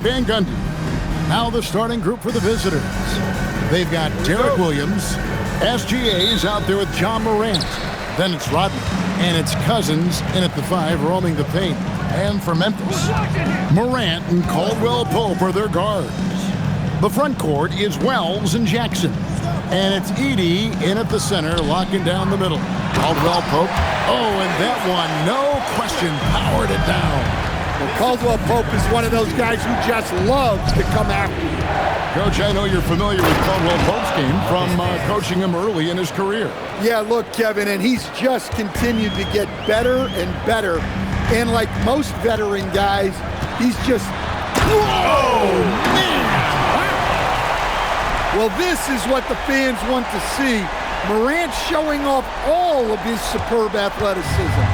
Van Gundy. Now the starting group for the visitors. They've got Derek Williams. SGA's out there with John Morant. Then it's Rodman. And it's Cousins in at the 5, roaming the paint. And for Memphis, Morant and Caldwell Pope are their guards. The front court is Wells and Jackson. And it's Edey in at the center, locking down the middle. Caldwell Pope. Oh, and that one, no question, powered it down. Well, Caldwell Pope is one of those guys who just loves to come after you. Coach, I know you're familiar with Caldwell Pope's game from coaching him early in his career. Yeah, look, Kevin, and he's just continued to get better and better. And like most veteran guys, he's just... Oh, man! Well, this is what the fans want to see. Morant showing off all of his superb athleticism.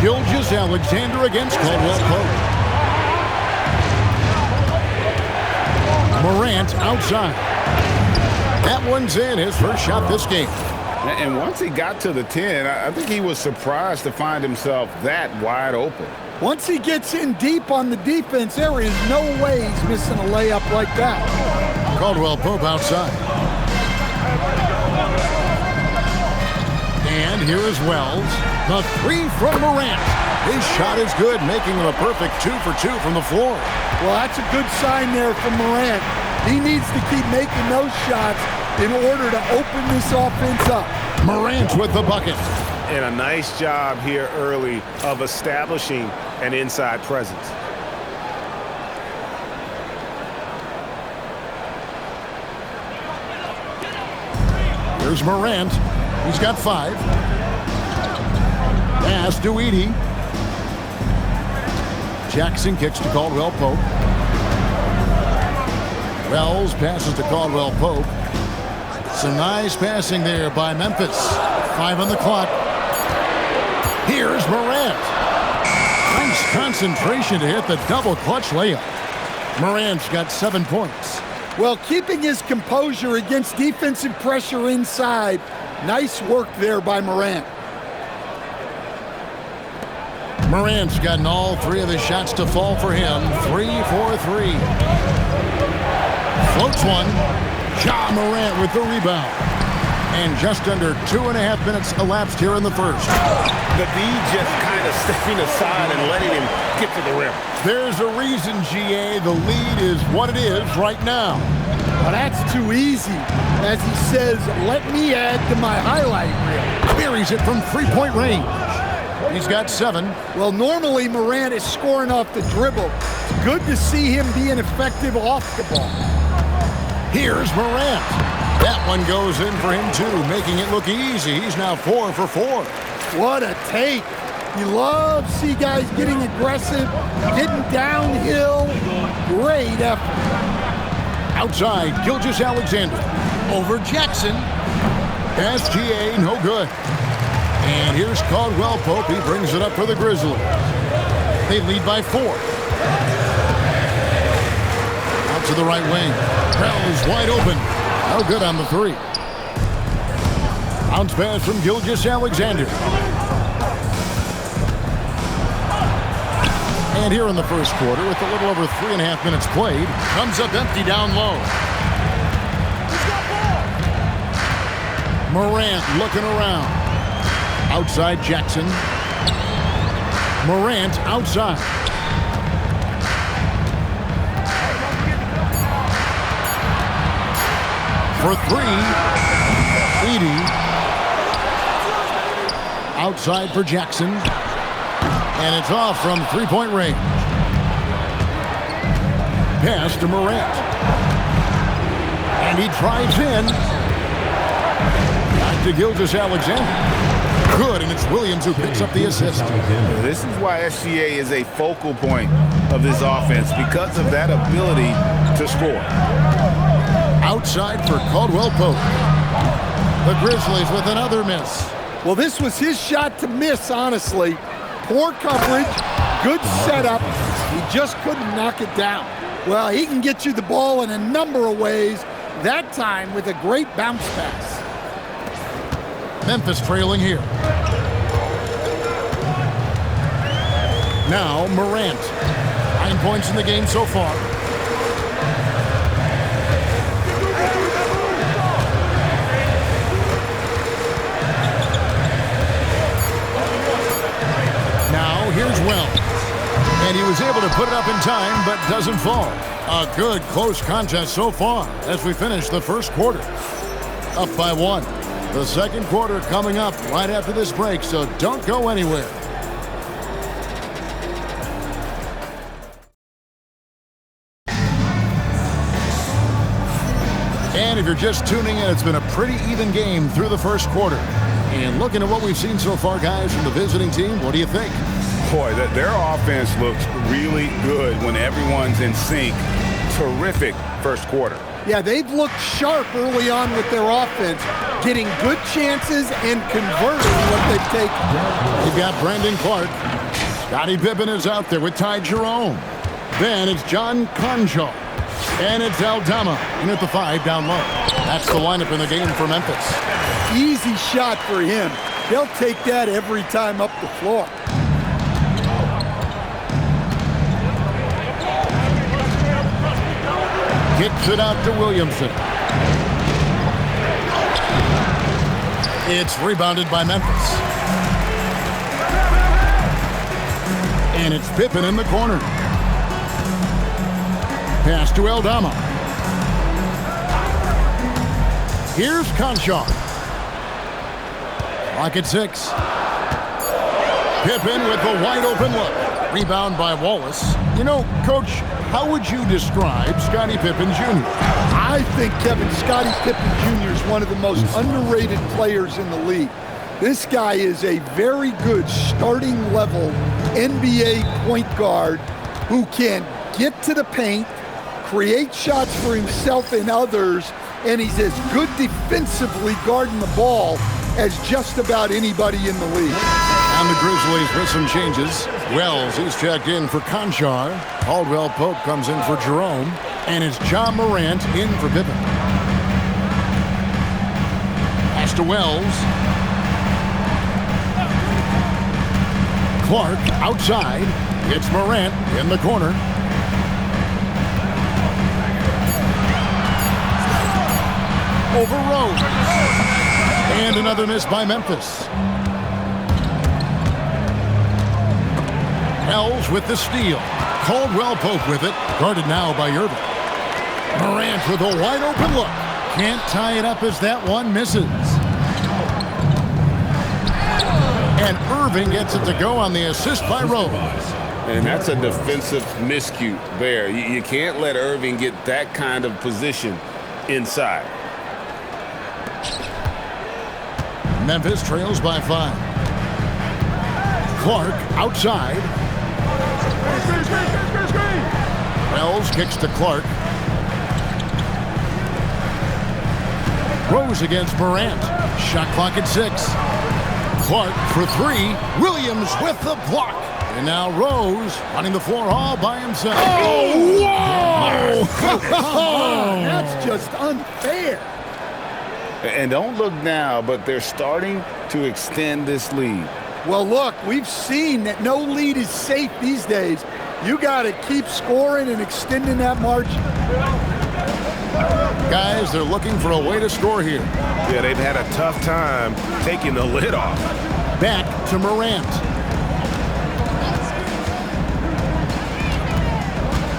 Gilgeous-Alexander against Caldwell Pope. Morant outside. That one's in, his first shot this game. And once he got to the 10, I think he was surprised to find himself that wide open. Once he gets in deep on the defense, there is no way he's missing a layup like that. Caldwell Pope outside. And here is Wells. The 3 from Morant. His shot is good, making him a perfect 2 for 2 from the floor. Well, that's a good sign there from Morant. He needs to keep making those shots in order to open this offense up. Morant with the bucket. And a nice job here early of establishing an inside presence. Here's Morant. He's got 5. Pass to Edey. Jackson kicks to Caldwell Pope. Wells passes to Caldwell Pope. Some nice passing there by Memphis. 5 on the clock. Here's Morant. Nice concentration to hit the double clutch layup. Morant's got 7 points. Well, keeping his composure against defensive pressure inside. Nice work there by Morant. Morant's gotten all 3 of his shots to fall for him. 3 for 3. Floats one. Ja Morant with the rebound. And just under 2.5 minutes elapsed here in the first. The D just kind of stepping aside and letting him get to the rim. There's a reason, GA. The lead is what it is right now. Well, that's too easy. As he says, let me add to my highlight reel. Buries it from 3-point range. He's got 7. Well, normally Morant is scoring off the dribble. It's good to see him being effective off the ball. Here's Morant. That one goes in for him, too, making it look easy. He's now 4 for 4. What a take. You love to see guys getting aggressive, getting downhill. Great effort. Outside, Gilgeous-Alexander. Over Jackson. SGA, no good. And here's Caldwell Pope. He brings it up for the Grizzlies. They lead by 4. Out to the right wing. Bell is wide open. No good on the 3. Bounce pass from Gilgeous-Alexander. And here in the first quarter, with a little over 3.5 minutes played, comes up empty down low. Morant looking around. Outside Jackson. Morant outside. For 3, Edey. Outside for Jackson. And it's off from 3-point range. Pass to Morant. And he drives in. Back to Gilgeous-Alexander. Good, and it's Williams who picks up the assist. This is why SGA is a focal point of this offense, because of that ability to score. Outside for Caldwell Pope. The Grizzlies with another miss. Well, this was his shot to miss, honestly. Poor coverage, good setup. He just couldn't knock it down. Well, he can get you the ball in a number of ways, that time with a great bounce pass. Memphis trailing here. Now Morant. 9 points in the game so far. Now here's Wells. And he was able to put it up in time, but doesn't fall. A good, close contest so far as we finish the first quarter. Up by 1. The second quarter coming up right after this break, so don't go anywhere. And if you're just tuning in, it's been a pretty even game through the first quarter. And looking at what we've seen so far, guys, from the visiting team, what do you think? Boy, their offense looks really good when everyone's in sync. Terrific first quarter. Yeah, they've looked sharp early on with their offense, getting good chances and converting what they've taken. They've got Brandon Clark. Scottie Pippen is out there with Ty Jerome. Then it's John Konchar. And it's Aldama in at the 5 down low. That's the lineup in the game for Memphis. Easy shot for him. They'll take that every time up the floor. Kicks it out to Williamson. It's rebounded by Memphis. And it's Pippen in the corner. Pass to Aldama. Here's Konchar. Clock at 6. Pippen with the wide open look. Rebound by Wallace. You know, Coach, how would you describe Scottie Pippen Jr.? I think Scottie Pippen Jr. is one of the most underrated players in the league. This guy is a very good starting level NBA point guard who can get to the paint, create shots for himself and others, and he's as good defensively guarding the ball as just about anybody in the league. And the Grizzlies with some changes. Wells, he's checked in for Konchar. Caldwell Pope comes in for Jerome. And it's John Morant in for Pippen. Pass to Wells. Clark outside. It's Morant in the corner. Over Rose. And another miss by Memphis. Wells with the steal. Caldwell Pope with it. Guarded now by Irving. Morant with a wide open look. Can't tie it up as that one misses. And Irving gets it to go on the assist by Rose. And that's a defensive miscue there. You can't let Irving get that kind of position inside. Memphis trails by 5. Clark outside. Wells kicks to Clark. Rose against Morant. Shot clock at 6. Clark for 3. Williams with the block. And now Rose running the floor all by himself. Oh, whoa! That's just unfair. And don't look now, but they're starting to extend this lead. Well, look, we've seen that no lead is safe these days. You got to keep scoring and extending that margin. Guys, they're looking for a way to score here. Yeah, they've had a tough time taking the lid off. Back to Morant.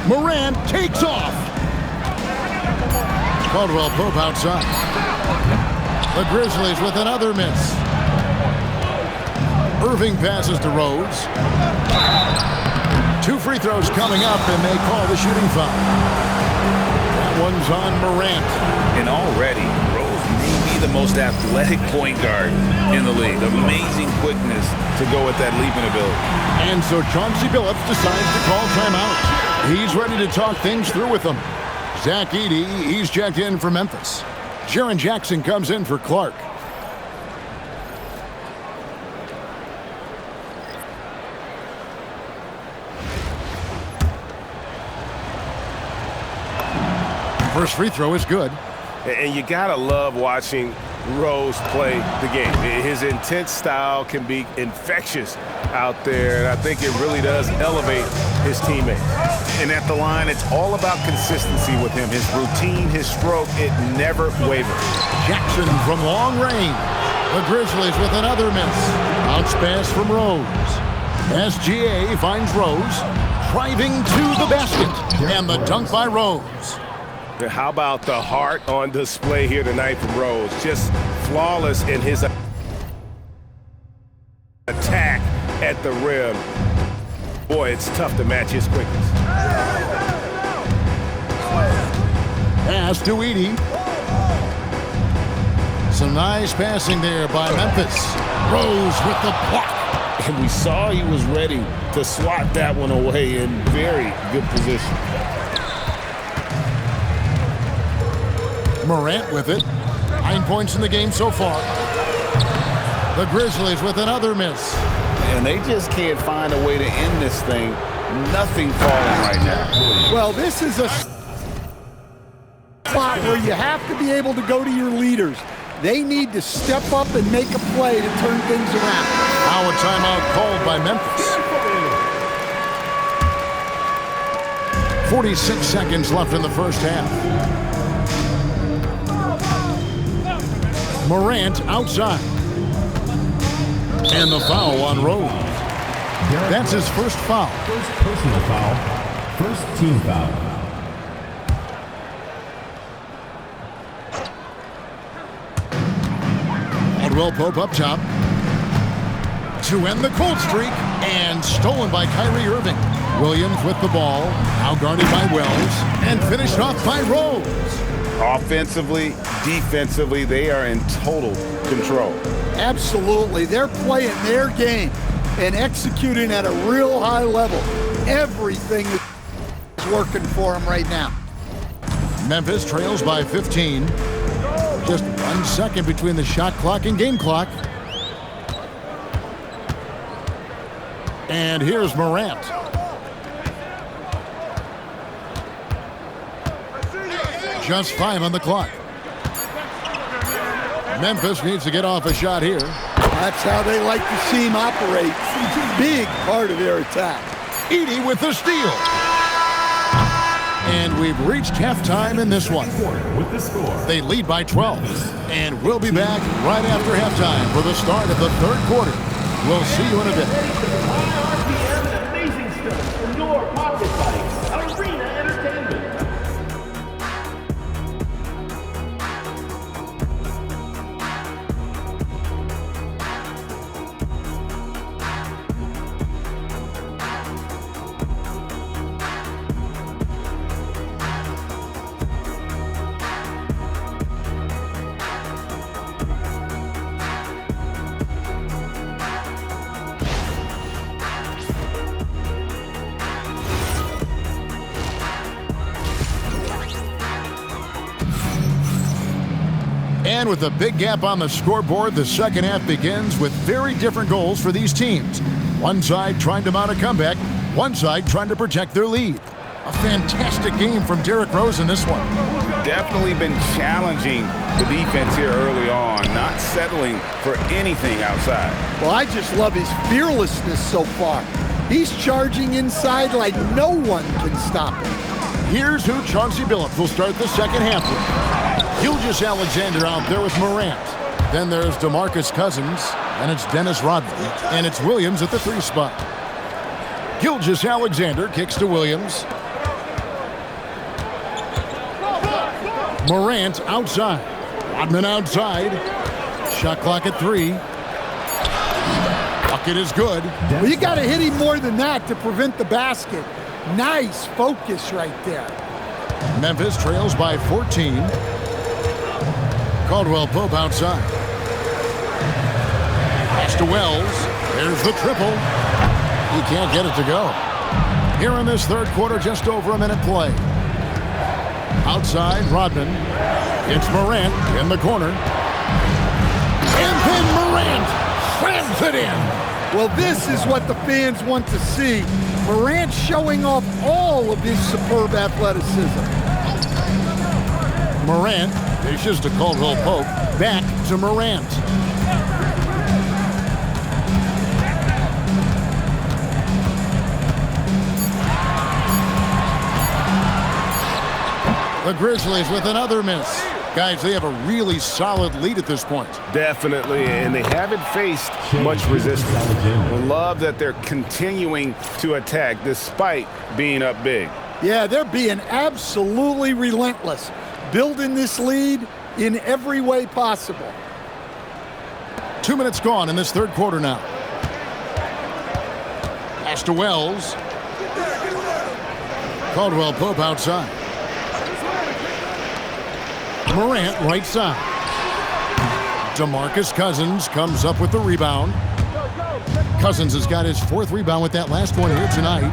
Morant takes off. Caldwell Pope outside. The Grizzlies with another miss. Irving passes to Rose. 2 free throws coming up, and they call the shooting foul. That one's on Morant. And already, Rose may be the most athletic point guard in the league. Amazing quickness to go with that leaping ability. And so Chauncey Billups decides to call timeout. He's ready to talk things through with them. Zach Edey, he's checked in for Memphis. Jaren Jackson comes in for Clark. First free throw is good. And you got to love watching Rose play the game. His intense style can be infectious out there, and I think it really does elevate his teammates. And at the line, it's all about consistency with him. His routine, his stroke, it never wavers. Jackson from long range. The Grizzlies with another miss. Bounce pass from Rose. SGA finds Rose, driving to the basket, and the dunk by Rose. How about the heart on display here tonight from Rose? Just flawless in his attack at the rim. Boy, it's tough to match his quickness. Pass to Edey. Some nice passing there by Memphis. Rose with the block. And we saw he was ready to swat that one away in very good position. Morant with it. 9 points in the game so far. The Grizzlies with another miss. And they just can't find a way to end this thing. Nothing falling right now. Well, this is a spot where you have to be able to go to your leaders. They need to step up and make a play to turn things around. Now a timeout called by Memphis. 46 seconds left in the first half. Morant outside. And the foul on Rose. That's his first foul. First personal foul. First team foul. Caldwell Pope up top. To end the cold streak. And stolen by Kyrie Irving. Williams with the ball. Now guarded by Wells. And finished off by Rose. Offensively, defensively, they are in total control. Absolutely. They're playing their game and executing at a real high level. Everything is working for them right now. Memphis trails by 15. Just 1 second between the shot clock and game clock. And here's Morant. Just 5 on the clock. Memphis needs to get off a shot here. That's how they like to see him operate. Big part of their attack. Edey with the steal. And we've reached halftime in this one. With the score. They lead by 12. And we'll be back right after halftime for the start of the third quarter. We'll see you in a bit. Amazing stuff from your pocket buddy, Arena Entertainment. And with a big gap on the scoreboard, the second half begins with very different goals for these teams. One side trying to mount a comeback, one side trying to protect their lead. A fantastic game from Derrick Rose in this one. Definitely been challenging the defense here early on, not settling for anything outside. Well, I just love his fearlessness so far. He's charging inside like no one can stop him. Here's who Chauncey Billups will start the second half with. Gilgeous-Alexander out there with Morant. Then there's DeMarcus Cousins, and it's Dennis Rodman, and it's Williams at the 3 spot. Gilgeous-Alexander kicks to Williams. Morant outside. Rodman outside. Shot clock at 3. Bucket is good. Well, you got to hit him more than that to prevent the basket. Nice focus right there. Memphis trails by 14. Caldwell Pope outside. Pass to Wells. There's the triple. He can't get it to go. Here in this third quarter, just over a minute play. Outside, Rodman. It's Morant in the corner. And then Morant slams it in. Well, this is what the fans want to see. Morant showing off all of his superb athleticism. Morant Dishes to Caldwell Pope. Back to Morant. The Grizzlies with another miss. Guys, they have a really solid lead at this point. Definitely, and they haven't faced much resistance. We love that they're continuing to attack despite being up big. Yeah, they're being absolutely relentless, building this lead in every way possible. 2 minutes gone in this third quarter now. Pass to Wells. Caldwell Pope outside. Morant right side. DeMarcus Cousins comes up with the rebound. Cousins has got his 4th rebound with that last one here tonight.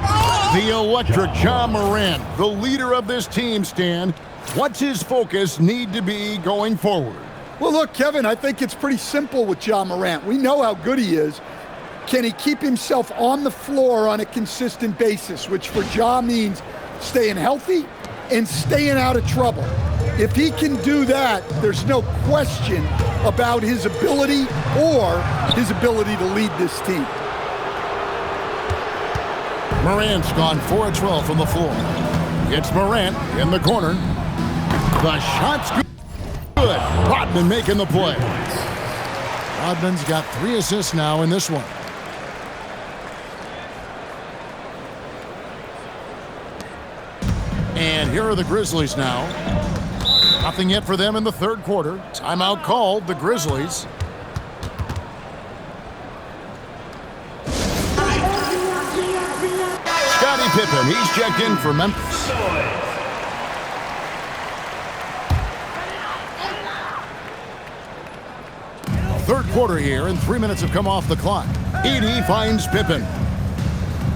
The electric Ja Morant, the leader of this team, Stan. What's his focus need to be going forward? Well, look, Kevin, I think it's pretty simple with Ja Morant. We know how good he is. Can he keep himself on the floor on a consistent basis, which for Ja means staying healthy and staying out of trouble. If he can do that, there's no question about his ability to lead this team. Morant's gone 4 of 12 from the floor. It's Morant in the corner. The shot's good. Rodman making the play. Rodman's got 3 assists now in this one. And here are the Grizzlies now. Nothing yet for them in the third quarter. Timeout called, the Grizzlies. Scottie Pippen, he's checked in for Memphis. Third quarter here, and 3 minutes have come off the clock. Edey finds Pippen.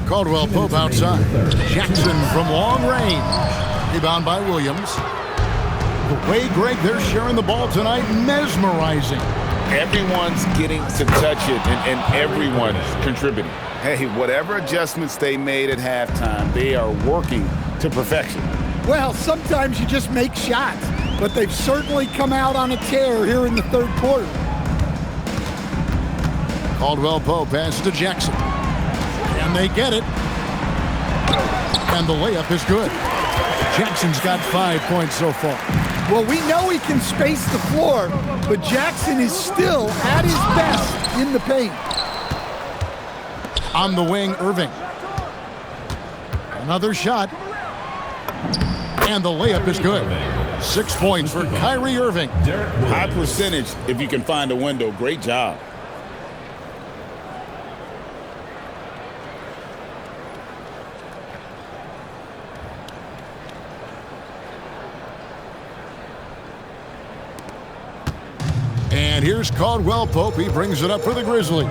Caldwell Pope outside. Jackson from long range. Rebound by Williams. The way, Greg, they're sharing the ball tonight, mesmerizing. Everyone's getting to touch it, and everyone's contributing. Hey, whatever adjustments they made at halftime, they are working to perfection. Well, sometimes you just make shots, but they've certainly come out on a tear here in the third quarter. Caldwell Pope passes to Jackson. And they get it. And the layup is good. Jackson's got 5 points so far. Well, we know he can space the floor, but Jackson is still at his best in the paint. On the wing, Irving. Another shot. And the layup is good. 6 points for Kyrie Irving. High percentage if you can find a window. Great job. And here's Caldwell Pope. He brings it up for the Grizzlies.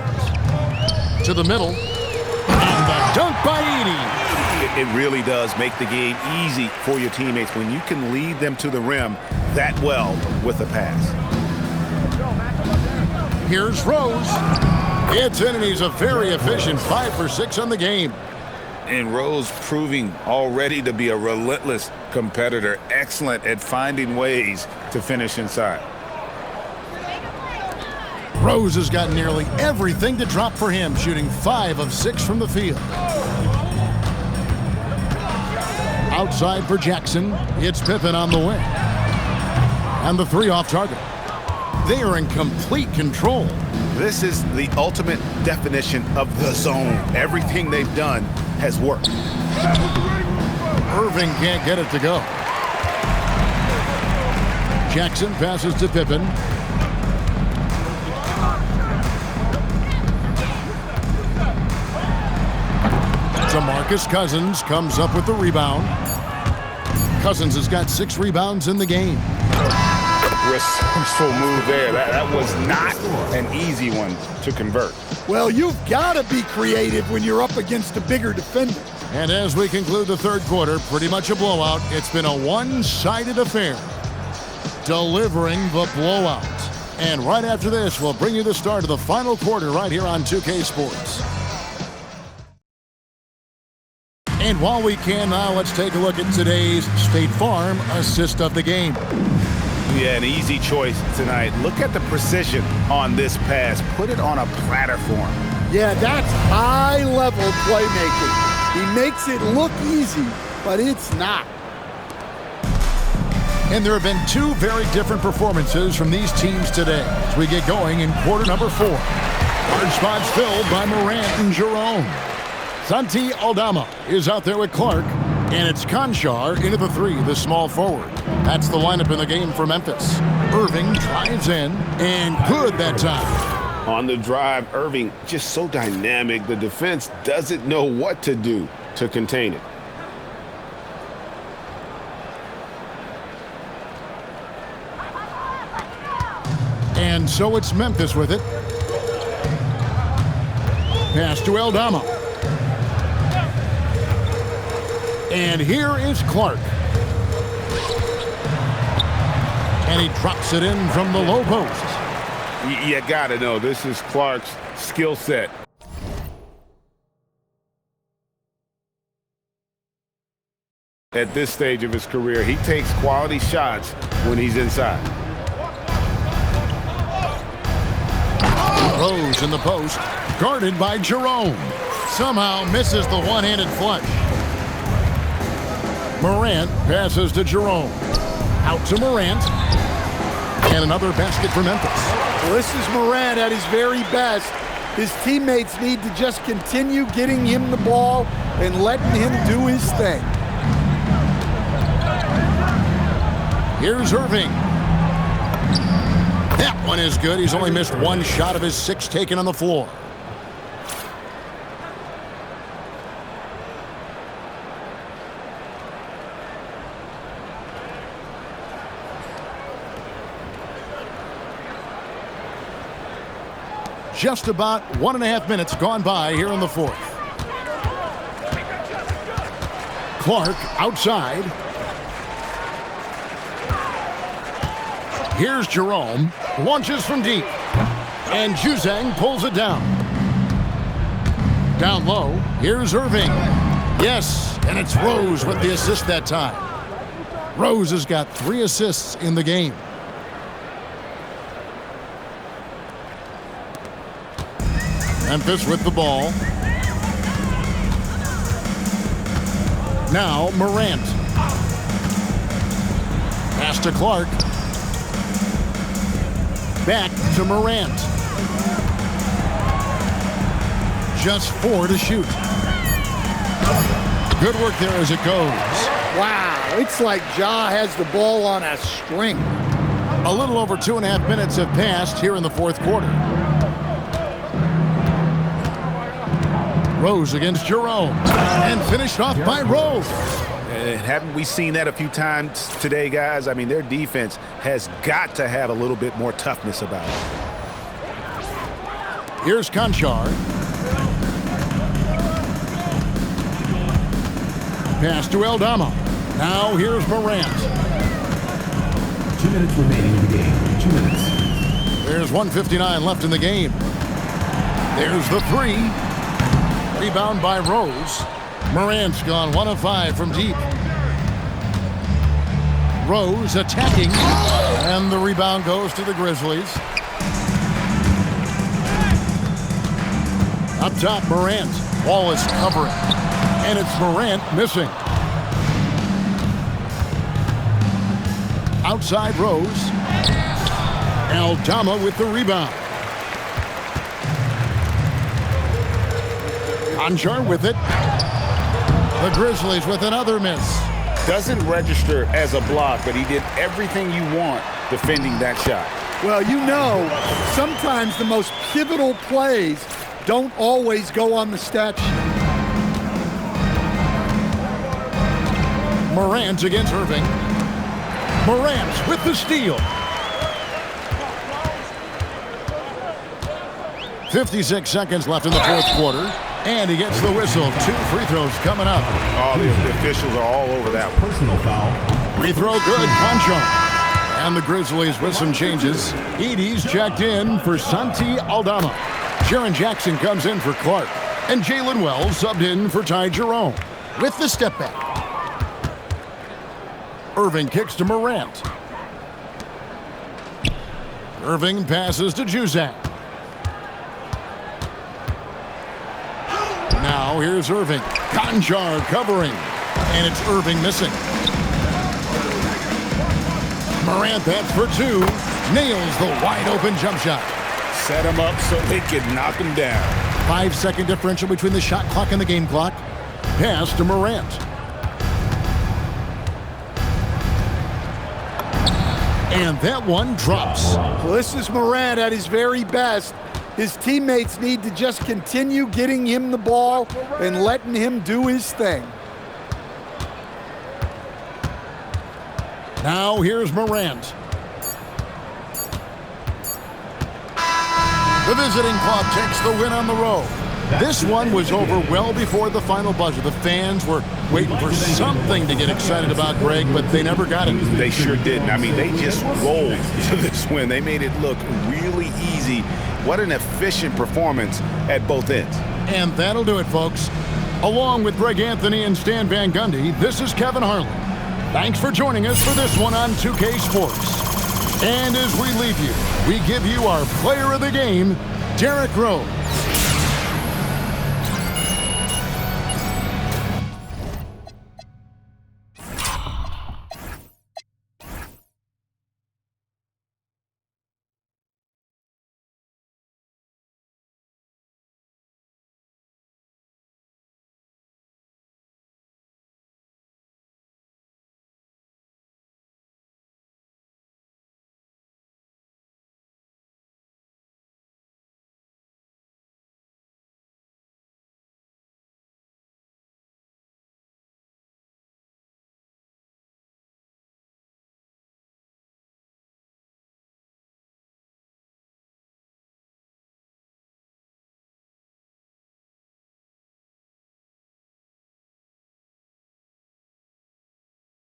To the middle. And the dunk by Edey. It really does make the game easy for your teammates when you can lead them to the rim that well with a pass. Here's Rose. It's in, and he's a very efficient 5 for 6 on the game. And Rose proving already to be a relentless competitor. Excellent at finding ways to finish inside. Rose has got nearly everything to drop for him, shooting 5 of 6 from the field. Outside for Jackson, it's Pippen on the wing. And the 3 off target. They are in complete control. This is the ultimate definition of the zone. Everything they've done has worked. Irving can't get it to go. Jackson passes to Pippen. DeMarcus Cousins comes up with the rebound. Cousins has got 6 rebounds in the game. Resourceful move there. That was not an easy one to convert. Well, you've got to be creative when you're up against a bigger defender. And as we conclude the third quarter, pretty much a blowout. It's been a one-sided affair. Delivering the blowout. And right after this, we'll bring you the start of the final quarter right here on 2K Sports. And while we can now, let's take a look at today's State Farm assist of the game. Yeah, an easy choice tonight. Look at the precision on this pass. Put it on a platter for him. Yeah, that's high-level playmaking. He makes it look easy, but it's not. And there have been two very different performances from these teams today as we get going in quarter number 4. Guard spots filled by Morant and Jerome. Santi Aldama is out there with Clark, and it's Konchar into the 3, the small forward. That's the lineup in the game for Memphis. Irving drives in, and good that time. On the drive, Irving just so dynamic. The defense doesn't know what to do to contain it. And so it's Memphis with it. Pass to Aldama. And here is Clark. And he drops it in from the low post. You gotta know, this is Clark's skill set. At this stage of his career, he takes quality shots when he's inside. Rose in the post, guarded by Jerome. Somehow misses the one-handed flush. Morant passes to Jerome. Out to Morant. And another basket for Memphis. Well, this is Morant at his very best. His teammates need to just continue getting him the ball and letting him do his thing. Here's Irving. That one is good. He's only missed one shot of his 6 taken on the floor. Just about 1.5 minutes gone by here in the 4th. Clark outside. Here's Jerome. Launches from deep. And Juzang pulls it down. Down low. Here's Irving. Yes, and it's Rose with the assist that time. Rose has got 3 assists in the game. Memphis with the ball. Now Morant. Pass to Clark. Back to Morant. Just 4 to shoot. Good work there as it goes. Wow, it's like Ja has the ball on a string. A little over 2.5 minutes have passed here in the 4th quarter. Rose against Jerome. And finished off by Rose. Haven't we seen that a few times today, guys? I mean, their defense has got to have a little bit more toughness about it. Here's Konchar. Pass to Aldama. Now here's Morant. 2 minutes remaining in the game. 2 minutes. There's 1:59 left in the game. There's the 3. Rebound by Rose. Morant's gone 1 of 5 from deep. Rose attacking, and the rebound goes to the Grizzlies. Up top, Morant. Wall is covering, and it's Morant missing. Outside Rose. Aldama with the rebound. Konchar with it. The Grizzlies with another miss. Doesn't register as a block, but he did everything you want defending that shot. Well, you know, sometimes the most pivotal plays don't always go on the stat sheet. Morant against Irving. Morant with the steal. 56 seconds left in the 4th quarter. And he gets the whistle. 2 free throws coming up. Oh, the officials are all over that one. Personal foul. Free throw good, Konchar. And the Grizzlies with some changes. Edey's checked in for Santi Aldama. Jaren Jackson comes in for Clark. And Jalen Wells subbed in for Ty Jerome with the step back. Irving kicks to Morant. Irving passes to Juzak. Now here's Irving. Konchar covering. And it's Irving missing. Morant, that's for two. Nails the wide-open jump shot. Set him up so they could knock him down. 5-second differential between the shot clock and the game clock. Pass to Morant. And that one drops. Well, this is Morant at his very best. His teammates need to just continue getting him the ball and letting him do his thing. Now here's Morant. The visiting club takes the win on the road. This one was over well before the final buzzer. The fans were waiting for something to get excited about, Greg, but they never got it. They sure didn't. I mean, they just rolled to this win. They made it look really easy. What an efficient performance at both ends. And that'll do it, folks. Along with Greg Anthony and Stan Van Gundy, this is Kevin Harlan. Thanks for joining us for this one on 2K Sports. And as we leave you, we give you our player of the game, Derrick Rose.